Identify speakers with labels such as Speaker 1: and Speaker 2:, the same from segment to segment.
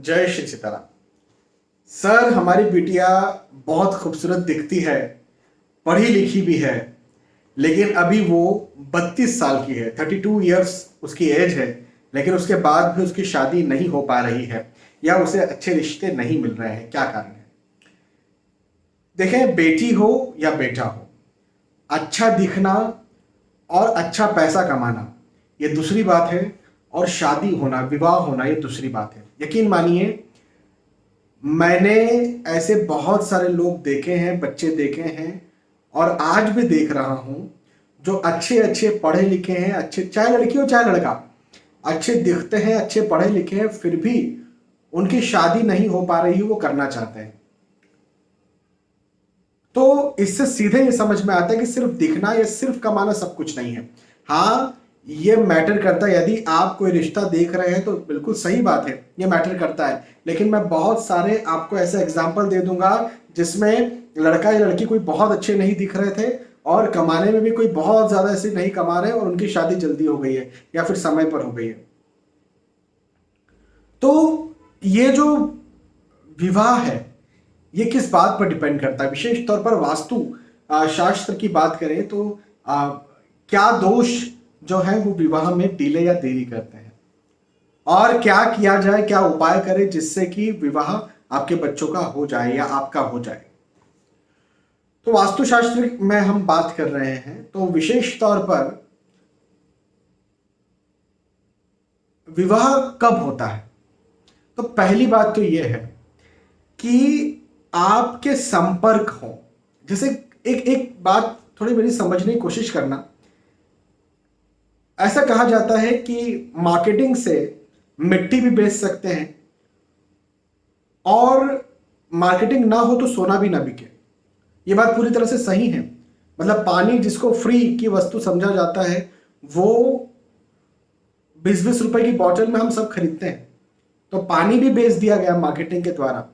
Speaker 1: जय श्री सीताराम। सर, हमारी बिटिया बहुत खूबसूरत दिखती है, पढ़ी लिखी भी है, लेकिन अभी वो 32 साल की है, 32 ईयर्स उसकी एज है, लेकिन उसके बाद भी उसकी शादी नहीं हो पा रही है या उसे अच्छे रिश्ते नहीं मिल रहे हैं। क्या कारण है? देखें, बेटी हो या बेटा हो, अच्छा दिखना और अच्छा पैसा कमाना ये दूसरी बात है, और शादी होना, विवाह होना ये दूसरी बात है। यकीन मानिए, मैंने ऐसे बहुत सारे लोग देखे हैं, बच्चे देखे हैं और आज भी देख रहा हूं जो अच्छे अच्छे पढ़े लिखे हैं, अच्छे, चाहे लड़की हो चाहे लड़का, अच्छे दिखते हैं, अच्छे पढ़े लिखे हैं, फिर भी उनकी शादी नहीं हो पा रही, वो करना चाहते हैं। तो इससे सीधे ये समझ में आता है कि सिर्फ दिखना या सिर्फ कमाना सब कुछ नहीं है। हाँ, ये मैटर करता है। यदि आप कोई रिश्ता देख रहे हैं तो बिल्कुल सही बात है, ये मैटर करता है। लेकिन मैं बहुत सारे आपको ऐसे एग्जाम्पल दे दूंगा जिसमें लड़का या लड़की कोई बहुत अच्छे नहीं दिख रहे थे और कमाने में भी कोई बहुत ज्यादा ऐसे नहीं कमा रहे और उनकी शादी जल्दी हो गई है या फिर समय पर हो गई है। तो ये जो विवाह है, ये किस बात पर डिपेंड करता है? विशेष तौर पर वास्तु शास्त्र की बात करें तो क्या दोष जो है वो विवाह में डिले या देरी करते हैं, और क्या किया जाए, क्या उपाय करें जिससे कि विवाह आपके बच्चों का हो जाए या आपका हो जाए। तो वास्तुशास्त्र में हम बात कर रहे हैं तो विशेष तौर पर विवाह कब होता है? तो पहली बात तो यह है कि आपके संपर्क हो। जैसे एक एक बात थोड़ी मेरी समझने की कोशिश करना। ऐसा कहा जाता है कि मार्केटिंग से मिट्टी भी बेच सकते हैं और मार्केटिंग ना हो तो सोना भी ना बिके। ये बात पूरी तरह से सही है। मतलब पानी जिसको फ्री की वस्तु समझा जाता है, वो 20-20 रुपए की बोतल में हम सब खरीदते हैं, तो पानी भी बेच दिया गया मार्केटिंग के द्वारा।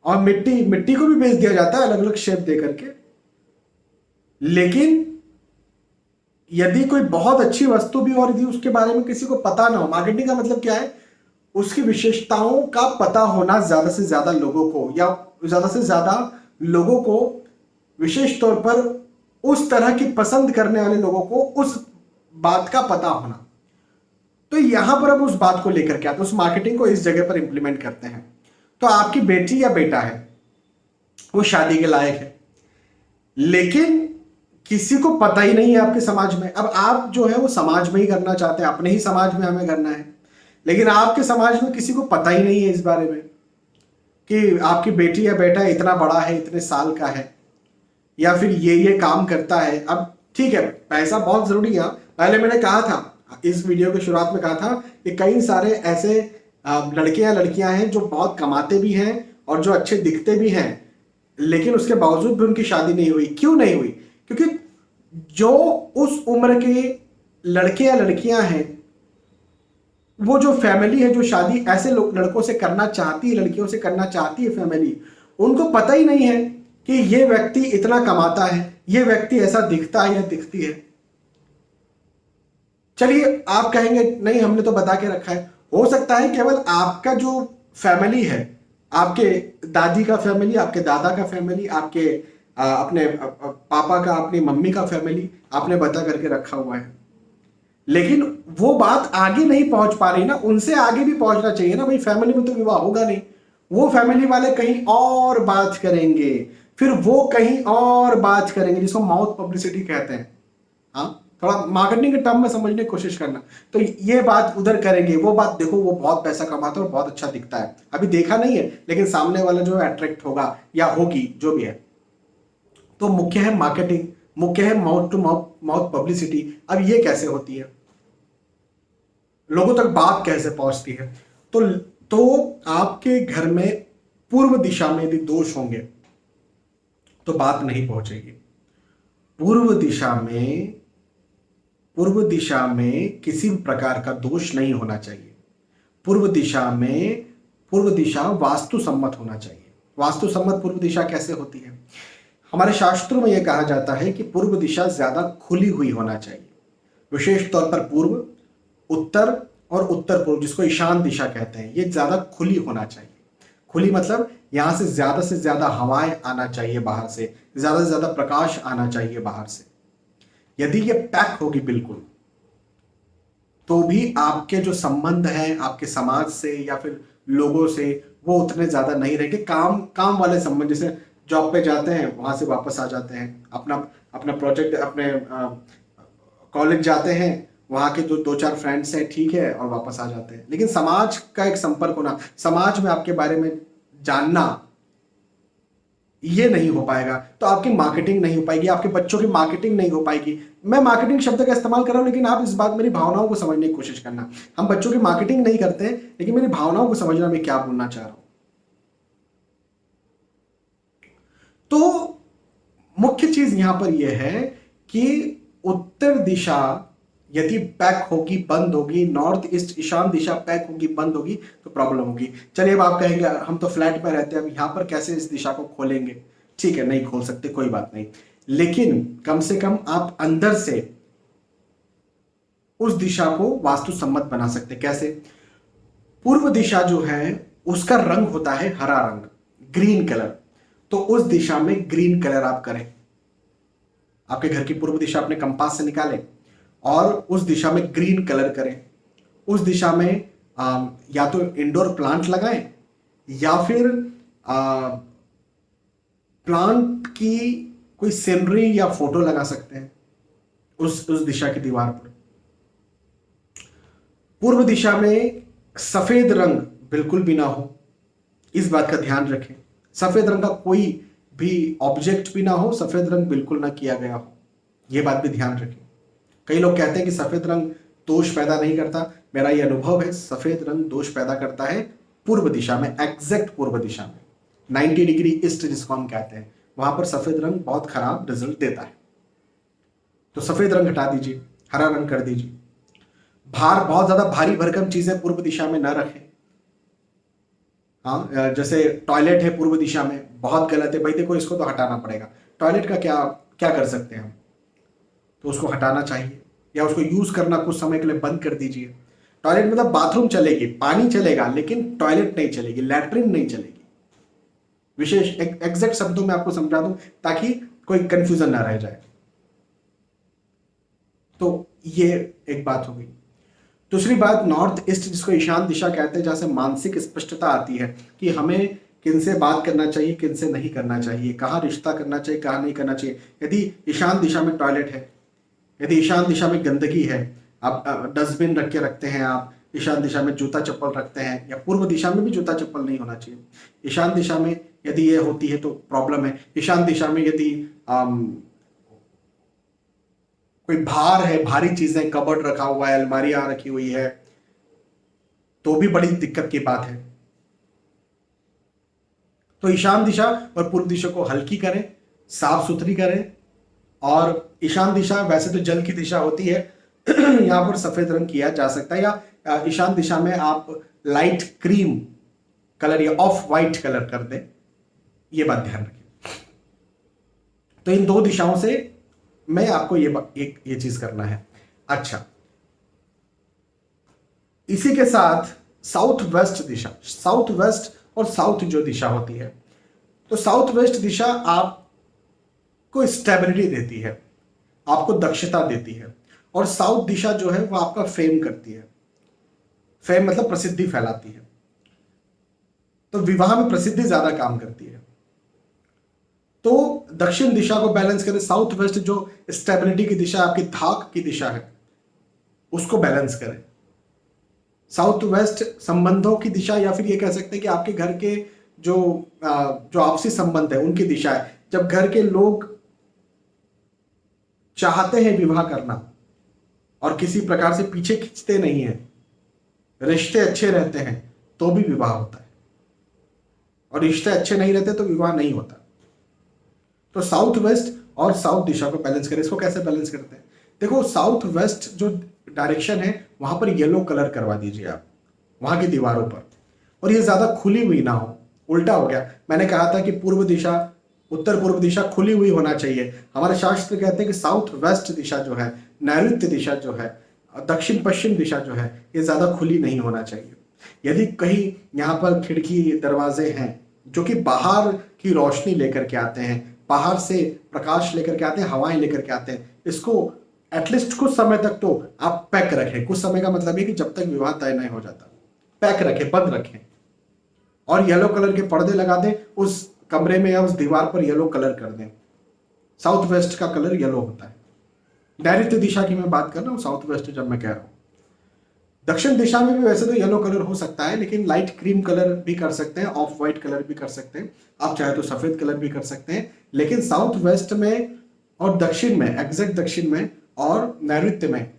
Speaker 1: और मिट्टी मिट्टी को भी बेच दिया जाता है अलग अलग शेप दे करके। लेकिन यदि कोई बहुत अच्छी वस्तु भी और यदि उसके बारे में किसी को पता ना हो, मार्केटिंग का मतलब क्या है? उसकी विशेषताओं का पता होना ज्यादा से ज्यादा लोगों को, या ज्यादा से ज्यादा लोगों को, विशेष तौर पर उस तरह की पसंद करने वाले लोगों को उस बात का पता होना। तो यहां पर हम उस बात को लेकर के आते हैं, उस मार्केटिंग को इस जगह पर इंप्लीमेंट करते हैं। तो आपकी बेटी या बेटा है, वो शादी के लायक है, लेकिन किसी को पता ही नहीं है आपके समाज में। अब आप जो है वो समाज में ही करना चाहते हैं, अपने ही समाज में हमें करना है, लेकिन आपके समाज में किसी को पता ही नहीं है इस बारे में कि आपकी बेटी या बेटा इतना बड़ा है, इतने साल का है, या फिर ये काम करता है। अब ठीक है, पैसा बहुत जरूरी है। पहले मैंने कहा था, इस वीडियो के शुरुआत में कहा था कि कई सारे ऐसे लड़के या लड़कियां हैं जो बहुत कमाते भी हैं और जो अच्छे दिखते भी हैं, लेकिन उसके बावजूद भी उनकी शादी नहीं हुई। क्यों नहीं हुई? क्योंकि जो उस उम्र के लड़के या लड़कियां हैं, वो जो फैमिली है जो शादी ऐसे लड़कों से करना चाहती है, लड़कियों से करना चाहती है फैमिली, उनको पता ही नहीं है कि ये व्यक्ति इतना कमाता है, ये व्यक्ति ऐसा दिखता है या दिखती है। चलिए, आप कहेंगे नहीं हमने तो बता के रखा है। हो सकता है केवल आपका जो फैमिली है, आपके दादी का फैमिली, आपके दादा का फैमिली, आपके अपने पापा का, अपनी मम्मी का फैमिली आपने बता करके रखा हुआ है, लेकिन वो बात आगे नहीं पहुंच पा रही ना। उनसे आगे भी पहुंचना चाहिए ना भाई। फैमिली में तो विवाह होगा नहीं, वो फैमिली वाले कहीं और बात करेंगे, फिर वो कहीं और बात करेंगे, जिसको माउथ पब्लिसिटी कहते हैं। हाँ, थोड़ा मार्केटिंग के टर्म में समझने की कोशिश करना। तो ये बात उधर करेंगे, वो बात देखो वो बहुत पैसा कमाता है और बहुत अच्छा दिखता है, अभी देखा नहीं है लेकिन सामने वाला जो है अट्रैक्ट होगा या होगी, जो भी है। तो मुख्य है मार्केटिंग, मुख्य है माउथ टू माउथ पब्लिसिटी। अब ये कैसे होती है, लोगों तक बात कैसे पहुंचती है? तो आपके घर में पूर्व दिशा में यदि दोष होंगे तो बात नहीं पहुंचेगी। पूर्व दिशा में किसी भी प्रकार का दोष नहीं होना चाहिए। पूर्व दिशा वास्तु सम्मत होना चाहिए। वास्तु सम्मत पूर्व दिशा कैसे होती है? हमारे शास्त्रों में यह कहा जाता है कि पूर्व दिशा ज्यादा खुली हुई होना चाहिए, विशेष तौर पर पूर्व, उत्तर और उत्तर पूर्व, जिसको ईशान दिशा कहते हैं, ये ज्यादा खुली होना चाहिए। खुली मतलब यहां से ज्यादा हवाएं आना चाहिए बाहर से ज्यादा प्रकाश आना चाहिए बाहर से। यदि ये पैक होगी बिल्कुल, तो भी आपके जो संबंध हैं आपके समाज से या फिर लोगों से, वो उतने ज्यादा नहीं रहेंगे। काम वाले संबंध, जैसे जॉब पे जाते हैं वहां से वापस आ जाते हैं, अपना अपना प्रोजेक्ट, अपने कॉलेज जाते हैं, वहां के जो 2-4 फ्रेंड्स हैं ठीक है, और वापस आ जाते हैं। लेकिन समाज का एक संपर्क होना, समाज में आपके बारे में जानना, ये नहीं हो पाएगा तो आपकी मार्केटिंग नहीं हो पाएगी, आपके बच्चों की मार्केटिंग नहीं हो पाएगी। मैं मार्केटिंग शब्द का इस्तेमाल कर रहा हूं, लेकिन आप इस बात, मेरी भावनाओं को समझने की कोशिश करना। हम बच्चों की मार्केटिंग नहीं करते, लेकिन मेरी भावनाओं को समझना मैं क्या बोलना चाह रहा हूं। तो मुख्य चीज यहां पर यह है कि उत्तर दिशा यदि पैक होगी, बंद होगी, नॉर्थ ईस्ट ईशान दिशा पैक होगी, बंद होगी, तो प्रॉब्लम होगी। चलिए अब आप कहेंगे हम तो फ्लैट में रहते हैं, अब यहां पर कैसे इस दिशा को खोलेंगे? ठीक है, नहीं खोल सकते, कोई बात नहीं, लेकिन कम से कम आप अंदर से उस दिशा को वास्तु सम्मत बना सकते। कैसे? पूर्व दिशा जो है उसका रंग होता है हरा रंग, ग्रीन कलर, तो उस दिशा में ग्रीन कलर आप करें। आपके घर की पूर्व दिशा अपने कंपास से निकालें और उस दिशा में ग्रीन कलर करें। उस दिशा में या तो इंडोर प्लांट लगाएं या फिर प्लांट की कोई सीनरी या फोटो लगा सकते हैं उस दिशा की दीवार पर। पूर्व दिशा में सफेद रंग बिल्कुल भी ना हो, इस बात का ध्यान रखें। सफेद रंग का कोई भी ऑब्जेक्ट भी ना हो, सफेद रंग बिल्कुल ना किया गया हो, यह बात भी ध्यान रखें। कई लोग कहते हैं कि सफेद रंग दोष पैदा नहीं करता, मेरा यह अनुभव है, सफेद रंग दोष पैदा करता है पूर्व दिशा में, एग्जैक्ट पूर्व दिशा में, 90 डिग्री ईस्ट जिसको हम कहते हैं, वहां पर सफेद रंग बहुत खराब रिजल्ट देता है। तो सफेद रंग हटा दीजिए, हरा रंग कर दीजिए। बहुत ज्यादा भारी भरकम चीजें पूर्व दिशा में न रखें। हाँ, जैसे टॉयलेट है पूर्व दिशा में, बहुत गलत है भाई, देखो इसको तो हटाना पड़ेगा। टॉयलेट का क्या क्या कर सकते हैं हम? तो उसको हटाना चाहिए या उसको यूज करना कुछ समय के लिए बंद कर दीजिए। टॉयलेट मतलब बाथरूम चलेगी, पानी चलेगा, लेकिन टॉयलेट नहीं चलेगी, लैट्रिन नहीं चलेगी। विशेष एग्जैक्ट शब्दों में आपको समझा दूं ताकि कोई कंफ्यूजन ना रह जाए। तो ये एक बात हो गई। दूसरी बात, नॉर्थ ईस्ट जिसको ईशान दिशा कहते हैं, जहां से मानसिक स्पष्टता आती है कि हमें किनसे बात करना चाहिए, किनसे नहीं करना चाहिए, कहाँ रिश्ता करना चाहिए, कहाँ नहीं करना चाहिए। यदि ईशान दिशा में टॉयलेट है, यदि ईशान दिशा में गंदगी है, आप डस्टबिन रख के रखते हैं, आप ईशान दिशा में जूता चप्पल रखते हैं, या पूर्व दिशा में भी जूता चप्पल नहीं होना चाहिए। ईशान दिशा में यदि ये होती है तो प्रॉब्लम है। ईशान दिशा में यदि कोई भार है, भारी चीजें, कबर्ड रखा हुआ है, अलमारियां रखी हुई है, तो भी बड़ी दिक्कत की बात है। तो ईशान दिशा और पूर्व दिशा को हल्की करें, साफ सुथरी करें। और ईशान दिशा वैसे तो जल की दिशा होती है, यहां पर सफेद रंग किया जा सकता है, या ईशान दिशा में आप लाइट क्रीम कलर या ऑफ वाइट कलर कर दें, ये बात ध्यान रखें। तो इन दो दिशाओं से मैं आपको ये चीज करना है। अच्छा, इसी के साथ साउथ वेस्ट दिशा, साउथ वेस्ट और साउथ जो दिशा होती है, तो साउथ वेस्ट दिशा आपको स्टेबिलिटी देती है, आपको दक्षता देती है। और साउथ दिशा जो है वो आपका फेम करती है। फेम मतलब प्रसिद्धि फैलाती है, तो विवाह में प्रसिद्धि ज्यादा काम करती है। तो दक्षिण दिशा को बैलेंस करें, साउथ वेस्ट जो स्टेबिलिटी की दिशा, आपकी धाक की दिशा है, उसको बैलेंस करें। साउथ वेस्ट संबंधों की दिशा, या फिर ये कह सकते हैं कि आपके घर के जो आपसी संबंध है उनकी दिशा है। जब घर के लोग चाहते हैं विवाह करना और किसी प्रकार से पीछे खींचते नहीं है, रिश्ते अच्छे रहते हैं, तो भी विवाह होता है, और रिश्ते अच्छे नहीं रहते तो विवाह नहीं होता। तो साउथ वेस्ट और साउथ दिशा को बैलेंस करें। इसको कैसे बैलेंस करते हैं? देखो, साउथ वेस्ट जो डायरेक्शन है वहां पर येलो कलर करवा दीजिए आप वहां की दीवारों पर, और ये ज्यादा खुली हुई ना हो। उल्टा हो गया, मैंने कहा था कि पूर्व दिशा, उत्तर पूर्व दिशा खुली हुई होना चाहिए। हमारे शास्त्र कहते हैं कि साउथ वेस्ट दिशा जो है, नैऋत्य दिशा जो है, दक्षिण पश्चिम दिशा जो है ये ज्यादा खुली नहीं होना चाहिए। यदि कहीं यहाँ पर खिड़की दरवाजे हैं जो कि बाहर की रोशनी लेकर के आते हैं, बाहर से प्रकाश लेकर के आते हैं, हवाएं लेकर के आते हैं, इसको एटलीस्ट कुछ समय तक तो आप पैक रखें। कुछ समय का मतलब है कि जब तक विवाह तय नहीं हो जाता, पैक रखें, बंद रखें। और येलो कलर के पर्दे लगा दें, उस कमरे में या उस दीवार पर येलो कलर कर दें। साउथ वेस्ट का कलर येलो होता है। नैऋत्य दिशा की मैं बात कर रहा हूँ, साउथ वेस्ट जब मैं कह रहा हूँ। दक्षिण दिशा में भी वैसे तो येलो कलर हो सकता है, लेकिन लाइट क्रीम कलर भी कर सकते हैं, ऑफ व्हाइट कलर भी कर सकते हैं, आप चाहे तो सफेद कलर भी कर सकते हैं। लेकिन साउथ वेस्ट में और दक्षिण में, एग्जैक्ट दक्षिण में और नैऋत्य में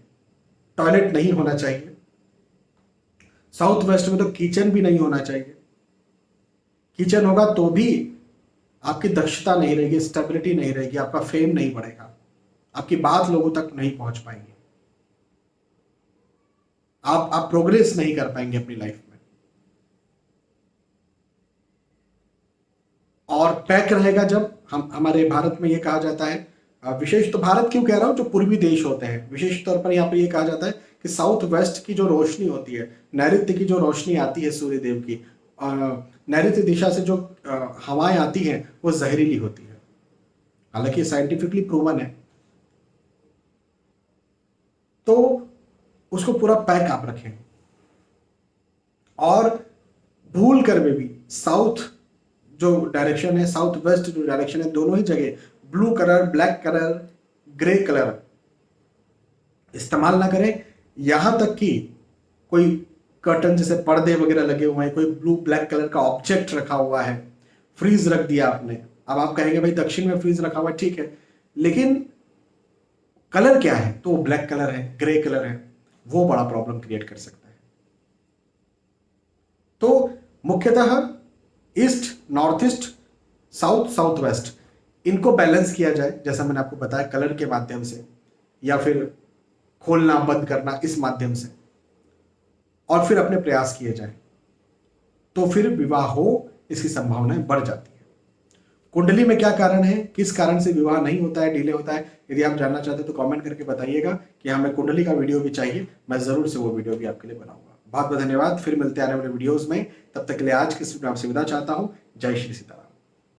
Speaker 1: टॉयलेट नहीं होना चाहिए। साउथ वेस्ट में तो किचन भी नहीं होना चाहिए। किचन होगा तो भी आपकी दक्षता नहीं रहेगी, स्टेबिलिटी नहीं रहेगी, आपका फेम नहीं बढ़ेगा, आपकी बात लोगों तक नहीं पहुंच पाएंगे, आप प्रोग्रेस नहीं कर पाएंगे अपनी लाइफ में। और पैक रहेगा जब हम, हमारे भारत में ये कहा जाता है, विशेष तो भारत क्यों कह रहा हूं, जो पूर्वी देश होते हैं, विशेष तौर पर यहाँ पर ये कहा जाता है कि साउथ वेस्ट की जो रोशनी होती है, नैऋत्य की जो रोशनी आती है सूर्य देव की, नैऋत्य दिशा से जो हवाएं आती हैं वो जहरीली होती है। हालांकि साइंटिफिकली प्रूवन है। तो उसको पूरा पैक आप रखें। और भूल कर में भी साउथ जो डायरेक्शन है, साउथ वेस्ट जो डायरेक्शन है, दोनों ही जगह blue colour, black colour, grey colour इस्तेमाल ना करें। यहां तक कि कोई कर्टन जैसे पर्दे वगैरह लगे हुए हैं, कोई ब्लू ब्लैक कलर का ऑब्जेक्ट रखा हुआ है, फ्रीज रख दिया आपने। अब आप कहेंगे भाई दक्षिण में फ्रीज रखा हुआ है, ठीक है, लेकिन कलर क्या है, तो ब्लैक कलर है, ग्रे कलर है, वो बड़ा प्रॉब्लम क्रिएट कर सकता है। तो मुख्यतः east, north east, south, south west, इनको बैलेंस किया जाए, जैसा मैंने आपको बताया, कलर के माध्यम से या फिर खोलना बंद करना इस माध्यम से, और फिर अपने प्रयास किए जाए, तो फिर विवाह हो इसकी संभावनाएं बढ़ जाती है। कुंडली में क्या कारण है, किस कारण से विवाह नहीं होता है, डिले होता है, यदि आप जानना चाहते हैं तो कमेंट करके बताइएगा कि हमें कुंडली का वीडियो भी चाहिए, मैं जरूर से वो वीडियो भी आपके लिए बनाऊंगा। बहुत बहुत धन्यवाद, फिर मिलते हैं आने वाले वीडियोस में। तब तक के लिए आज के इस वीडियो में आपसे विदा चाहता हूं। जय श्री सीताराम।